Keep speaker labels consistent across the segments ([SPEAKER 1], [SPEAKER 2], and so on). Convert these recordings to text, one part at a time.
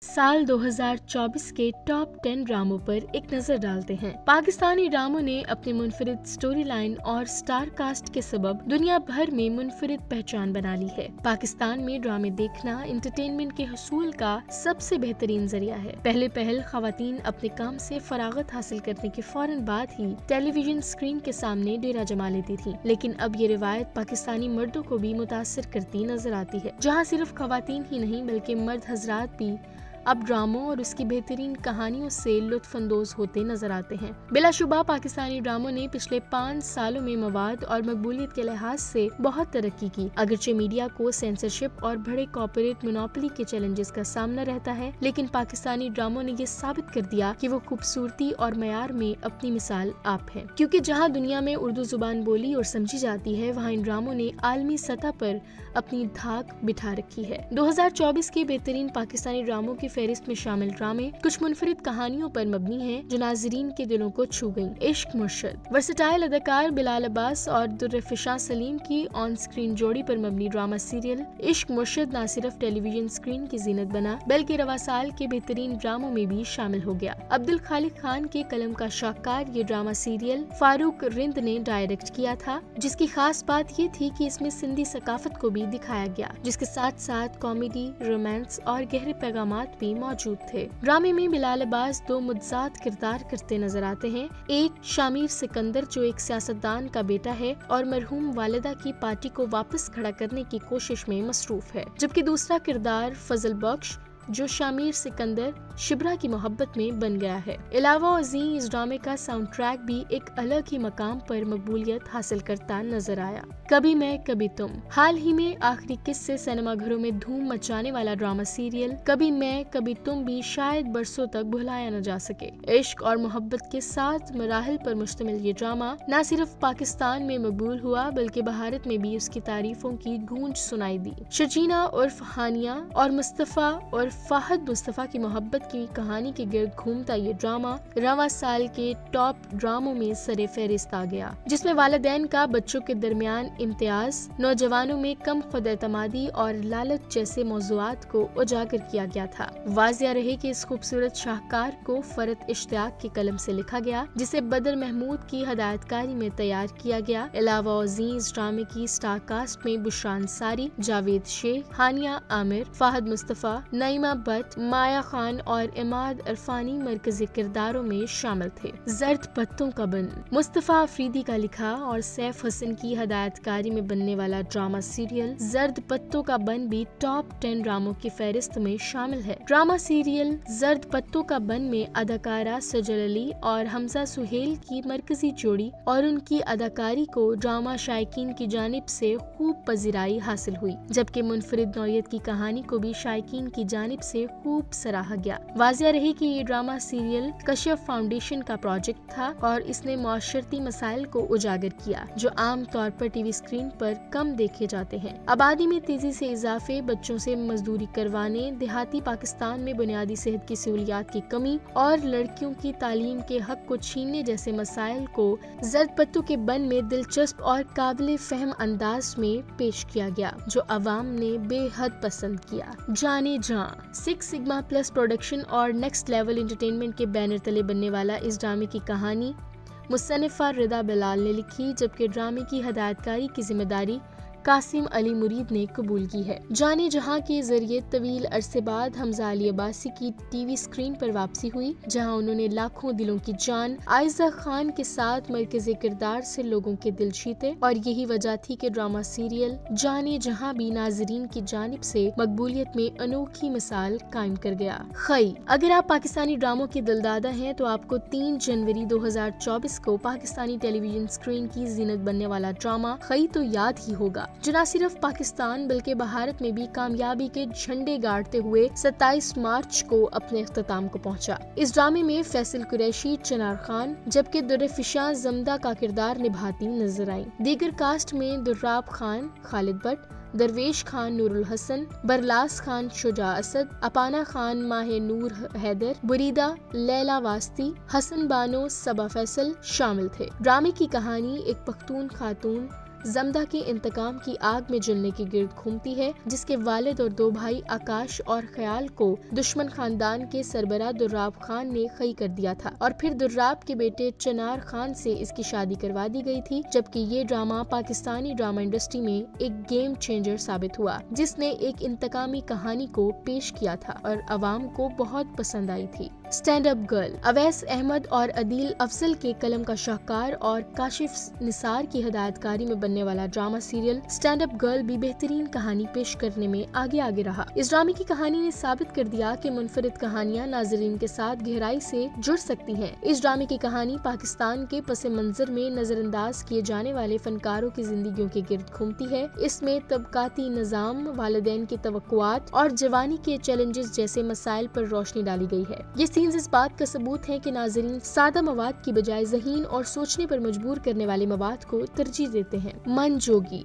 [SPEAKER 1] साल 2024 के टॉप 10 ड्रामों पर एक नजर डालते हैं। पाकिस्तानी ड्रामों ने अपने मुनफरिद स्टोरी लाइन और स्टार कास्ट के सबब दुनिया भर में मुनफरिद पहचान बना ली है। पाकिस्तान में ड्रामे देखना एंटरटेनमेंट के हुसूल का सबसे बेहतरीन जरिया है। पहले खवातीन अपने काम से फरागत हासिल करने के फौरन बाद ही टेलीविजन स्क्रीन के सामने डेरा जमा लेती थी, लेकिन अब ये रिवायत पाकिस्तानी मर्दों को भी मुतासिर करती नजर आती है, जहाँ सिर्फ खवातीन ही नहीं बल्कि मर्द हजरात भी अब ड्रामों और उसकी बेहतरीन कहानियों से लुत्फानंदोज होते नजर आते हैं। बिलाशुबा पाकिस्तानी ड्रामों ने पिछले 5 सालों में मवाद और मकबूलियत के लिहाज से बहुत तरक्की की। अगरचे मीडिया को सेंसरशिप और बड़े कॉर्पोरेट मोनोपोली के चैलेंजेस का सामना रहता है, लेकिन पाकिस्तानी ड्रामों ने ये साबित कर दिया कि वो खूबसूरती और मयार में अपनी मिसाल आप है, क्योंकि जहाँ दुनिया में उर्दू जुबान बोली और समझी जाती है, वहाँ इन ड्रामों ने आलमी सतह पर अपनी धाक बिठा रखी है। 2024 के बेहतरीन पाकिस्तानी ड्रामों की फहरिस्त में शामिल ड्रामे कुछ मुनफरिद कहानियों पर मबनी हैं जो नाजरीन के दिलों को छू गईं। इश्क मुर्शद वर्सेटाइल अदाकार बिलाल अब्बास और दुर्रफिशा सलीम की ऑन स्क्रीन जोड़ी पर मबनी ड्रामा सीरियल इश्क मुर्शद न सिर्फ टेलीविजन स्क्रीन की जीनत बना बल्कि रवा साल के बेहतरीन ड्रामों में भी शामिल हो गया। अब्दुल खालिक खान के कलम का शाहकार ये ड्रामा सीरियल फारूक रिंद ने डायरेक्ट किया था, जिसकी खास बात ये थी कि इसमें सिंधी सकाफत को भी दिखाया गया, जिसके साथ साथ कॉमेडी, रोमांस और गहरे पैगामात भी मौजूद थे। ड्रामे में बिलाल अब्बास 2 मुतजाद किरदार करते नजर आते हैं। एक शामिर सिकंदर जो एक सियासतदान का बेटा है और मरहूम वालिदा की पार्टी को वापस खड़ा करने की कोशिश में मसरूफ है, जबकि दूसरा किरदार फजल बख्श जो शामिर सिकंदर शिब्रा की मोहब्बत में बन गया है। अलावा अज़ीं इस ड्रामे का साउंड ट्रैक भी एक अलग ही मकाम पर मकबूलियत हासिल करता नजर आया। कभी मैं कभी तुम हाल ही में आखिरी किस्से सिनेमा घरों में धूम मचाने वाला ड्रामा सीरियल कभी मैं कभी तुम भी शायद बरसों तक भुलाया न जा सके। इश्क और मोहब्बत के 7 मराहिल पर मुश्तमिल ये ड्रामा न सिर्फ पाकिस्तान में मकबूल हुआ बल्कि भारत में भी उसकी तारीफों की गूंज सुनाई दी। शजीना उर्फ हानिया और मुस्तफा और फाहद मुस्तफा की मोहब्बत की कहानी के गिर्द घूमता ये ड्रामा रवा साल के टॉप ड्रामों में सरे फहरिस्त आ गया, जिसमें वालिदैन का बच्चों के दरमियान इम्तियाज, नौजवानों में कम खुद एतमादी और लालच जैसे मौज़ूआत को उजागर किया गया था। वाजिया रहे कि इस खूबसूरत शाहकार को फरत इश्तियाक के कलम से लिखा गया, जिसे बदर महमूद की हदायतकारी में तैयार किया गया। अलावा इस ड्रामे की स्टार कास्ट में बुशरा अंसारी, जावेद शेख, हानिया आमिर, फाहद मुस्तफा, नईमा भट्ट, माया खान और इमाद अरफानी मरकजी किरदारों में शामिल थे। जर्द पत्तों का बन मुस्तफा अफरीदी का लिखा और सैफ हसन की हदायतकारी में बनने वाला ड्रामा सीरियल जर्द पत्तों का बन भी टॉप 10 ड्रामों की फहरिस्त में शामिल है। ड्रामा सीरियल जर्द पत्तों का बन में अदाकारा सजल अली और हमजा सुहेल की मरकजी जोड़ी और उनकी अदाकारी को ड्रामा शायकीन की जानिब से खूब पजीराई हासिल हुई, जबकि मुनफरिद नौयत की कहानी को भी शायकीन की जानिब से खूब सराहा गया। वाजिया रही कि ये ड्रामा सीरियल कश्यप फाउंडेशन का प्रोजेक्ट था और इसने माशरती मसाइल को उजागर किया जो आम तौर पर टीवी स्क्रीन पर कम देखे जाते हैं। आबादी में तेजी से इजाफे, बच्चों से मजदूरी करवाने, देहाती पाकिस्तान में बुनियादी सेहत की सहूलियात की कमी और लड़कियों की तालीम के हक को छीनने जैसे मसाइल को जर्द पत्तों के बन में दिलचस्प और काबिल फहम अंदाज में पेश किया गया, जो अवाम ने बेहद पसंद किया। जाने जां 6 सिग्मा प्लस प्रोडक्शन और नेक्स्ट लेवल एंटरटेनमेंट के बैनर तले बनने वाला इस ड्रामे की कहानी मुसन्निफा रिदा बिलाल ने लिखी, जबकि ड्रामे की हदायतकारी की जिम्मेदारी कासिम अली मुरीद ने कबूल की है। जाने जहां के जरिए तवील अरसे बाद हमजा अली अब्बासी की टीवी स्क्रीन पर वापसी हुई, जहां उन्होंने लाखों दिलों की जान आयजा खान के साथ मरकजी किरदार से लोगों के दिल जीते और यही वजह थी कि ड्रामा सीरियल जाने जहां भी नाजरीन की जानिब से मकबूलियत में अनोखी मिसाल कायम कर गया। खई अगर आप पाकिस्तानी ड्रामों के दिलदादा हैं तो आपको 3 जनवरी 2024 को पाकिस्तानी टेलीविजन स्क्रीन की जीनत बनने वाला ड्रामा खई तो याद ही होगा, जो न सिर्फ पाकिस्तान बल्कि भारत में भी कामयाबी के झंडे गाड़ते हुए 27 मार्च को अपने इख्तिताम को पहुंचा। इस ड्रामे में फैसल कुरैशी, चनार खान जबकि दुर्रफिशा जमदा का किरदार निभाती नजर आई। दीगर कास्ट में दुर्राब खान, खालिद भट्ट, दरवेश खान, नूरुल हसन, बरलास खान, शुजा असद, अपाना खान, माहे नूर हैदर, बुरीदा, लैला वास्ती, हसन बानो, सबा फैसल शामिल थे। ड्रामे की कहानी एक पख्तून खातून जमदा के इंतकाम की आग में जलने के गिर्द घूमती है, जिसके वालिद और दो भाई आकाश और ख्याल को दुश्मन खानदान के सरबराह दुर्राब खान ने खई कर दिया था और फिर दुर्राब के बेटे चनार खान से इसकी शादी करवा दी गई थी। जबकि ये ड्रामा पाकिस्तानी ड्रामा इंडस्ट्री में एक गेम चेंजर साबित हुआ, जिसने एक इंतकामी कहानी को पेश किया था और अवाम को बहुत पसंद आई थी। Stand up girl. Awais Ahmed और अदील अफजल के कलम का शाहकार और काशिफ निसार की हिदायतकारी में बनने वाला drama serial stand up girl भी बेहतरीन कहानी पेश करने में आगे रहा। इस ड्रामे की कहानी ने साबित कर दिया कि मुनफरिद कहानियां नाजरीन के साथ गहराई से जुड़ सकती हैं। इस ड्रामे की कहानी पाकिस्तान के पस मंजर में नजरअंदाज किए जाने वाले फनकारों की जिंदगियों के गिर्द घूमती है। इसमें तबकाती निजाम, वालिदैन की तवक्कुआत और जवानी के चैलेंजेस जैसे मसाइल पर रोशनी डाली गई है। ये सीन्स इस बात का सबूत है कि नाजरीन सादा मवाद की बजाय ज़हीन और सोचने पर मजबूर करने वाले मवाद को तरजीह देते हैं। मन जोगी।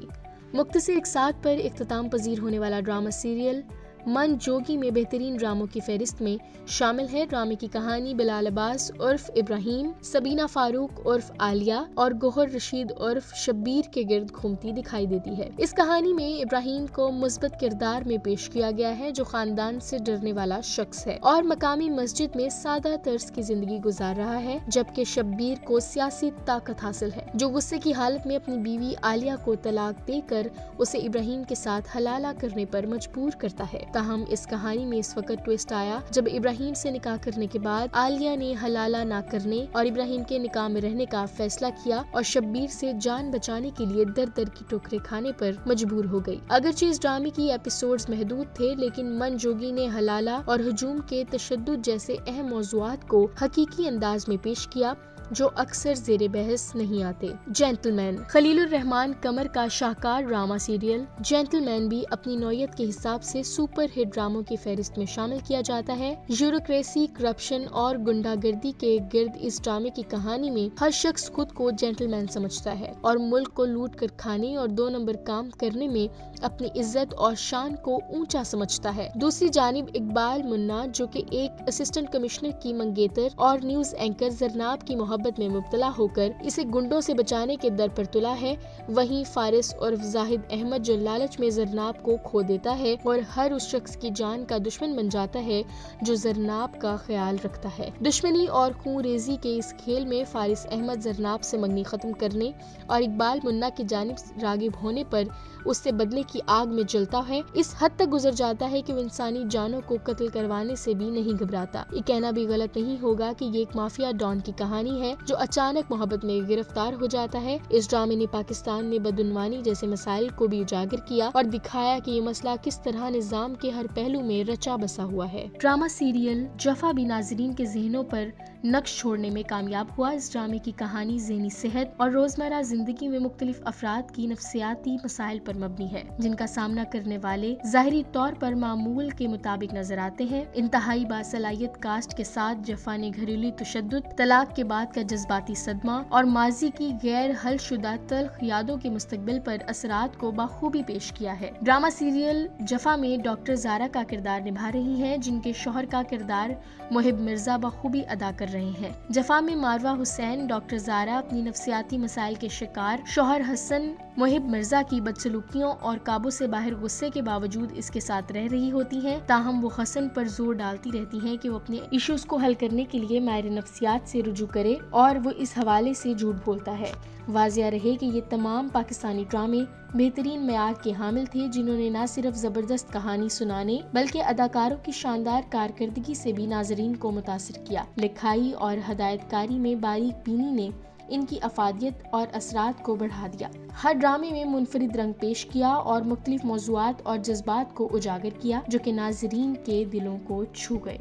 [SPEAKER 1] मुख्तसर एक साथ पर इख्तिताम पजीर होने वाला ड्रामा सीरियल मन जोगी में बेहतरीन ड्रामों की फहरिस्त में शामिल है। ड्रामे की कहानी बिलाल अब्बास उर्फ इब्राहिम, सबीना फारूक उर्फ आलिया और गोहर रशीद उर्फ शब्बीर के गिर्द घूमती दिखाई देती है। इस कहानी में इब्राहिम को मुस्बत किरदार में पेश किया गया है, जो खानदान से डरने वाला शख्स है और मकामी मस्जिद में सादा तर्ज की जिंदगी गुजार रहा है, जबकि शब्बीर को सियासी ताकत हासिल है, जो गुस्से की हालत में अपनी बीवी आलिया को तलाक देकर उसे इब्राहिम के साथ हलाला करने पर मजबूर करता है। ताहम इस कहानी में इस वक्त ट्विस्ट आया जब इब्राहिम से निकाह करने के बाद आलिया ने हलाला ना करने और इब्राहिम के निकाह में रहने का फैसला किया और शब्बीर से जान बचाने के लिए दर दर की टोकरे खाने पर मजबूर हो गई। अगरचे इस ड्रामे की एपिसोड्स महदूद थे, लेकिन मन जोगी ने हलाला और हुजूम के तशद्दुद जैसे अहम मौज़ूआत को हकीकी अंदाज में पेश किया, जो अक्सर जेरे बहस नहीं आते। जेंटलमैन। खलीलुर रहमान कमर का शाहकार ड्रामा सीरियल जेंटलमैन भी अपनी नौयत के हिसाब से सुपर हिट ड्रामों की फहरिस्त में शामिल किया जाता है। ब्यूरोक्रेसी, करप्शन और गुंडागर्दी के गिर्द इस ड्रामे की कहानी में हर शख्स खुद को जेंटलमैन समझता है और मुल्क को लूट कर खाने और 2 नंबर काम करने में अपनी इज्जत और शान को ऊंचा समझता है। दूसरी जानिब इकबाल मुन्ना, जो कि एक असिस्टेंट कमिश्नर की मंगेतर और न्यूज एंकर जरनाब की मोहब्बत में मुब्तला होकर इसे गुंडों से बचाने के दर पर तुला है। वहीं फारिस और जाहिद अहमद, जो लालच में जरनाब को खो देता है और हर उस शख्स की जान का दुश्मन बन जाता है जो जरनाब का ख्याल रखता है। दुश्मनी और खून रेजी के इस खेल में फारिस अहमद जरनाब से मंगनी खत्म करने और इकबाल मुन्ना की जानिब रागिब होने पर उससे बदले की आग में जलता है। इस हद तक गुजर जाता है कि वो इंसानी जानों को कत्ल करवाने से भी नहीं घबराता। ये कहना भी गलत नहीं होगा कि ये एक माफिया डॉन की कहानी है जो अचानक मोहब्बत में गिरफ्तार हो जाता है। इस ड्रामे ने पाकिस्तान में बदउनवानी जैसे मसाइल को भी उजागर किया और दिखाया कि ये मसला किस तरह निजाम के हर पहलू में रचा बसा हुआ है। ड्रामा सीरियल जफा भी नाजरीन के जहनों पर नक्श छोड़ने में कामयाब हुआ। इस ड्रामे की कहानी ज़हनी सेहत और रोजमर्रा जिंदगी में मुख्तलिफ अफराद की नफ्सियाती मसाइल पर मबनी है, जिनका सामना करने वाले जाहिरी तौर पर मामूल के मुताबिक नजर आते हैं। इंतहाई बासलाहियत कास्ट के साथ जफा ने घरेलू तशद्दुद, तलाक के बाद का जज्बाती सदमा और माजी की गैर हल शुदा तल्ख यादों के मुस्तकबिल पर असरात को बाखूबी पेश किया है। ड्रामा सीरियल जफा में डॉक्टर ज़ारा का किरदार निभा रही है, जिनके शौहर का किरदार मोहिब मिर्जा बखूबी अदा कर रहे हैं। जफा में मारवा हुसैन डॉक्टर ज़ारा अपनी नफ्सियाती मसाइल के शिकार शौहर हसन मोहिब मिर्जा की बदसलूकियों और काबू से बाहर गुस्से के बावजूद इसके साथ रह रही होती हैं। ताहम वो हसन पर जोर डालती रहती हैं कि वो अपने इश्यूज को हल करने के लिए माहिर नफ्सियात से रुजू करे और वो इस हवाले से झूठ बोलता है। वाजिया रहे कि ये तमाम पाकिस्तानी ड्रामे बेहतरीन मेयार के हामिल थे, जिन्होंने न सिर्फ जबरदस्त कहानी सुनाने बल्कि अदाकारों की शानदार कारकर्दगी से भी नाजरीन को मुतासिर किया। लिखाई और हदायतकारी में बारीक बीनी ने इनकी अफादियत और असरात को बढ़ा दिया। हर ड्रामे में मुनफरिद रंग पेश किया और मुख्तलिफ मौज़ूआत और जज्बात को उजागर किया, जो कि नाजरीन के दिलों को छू गए।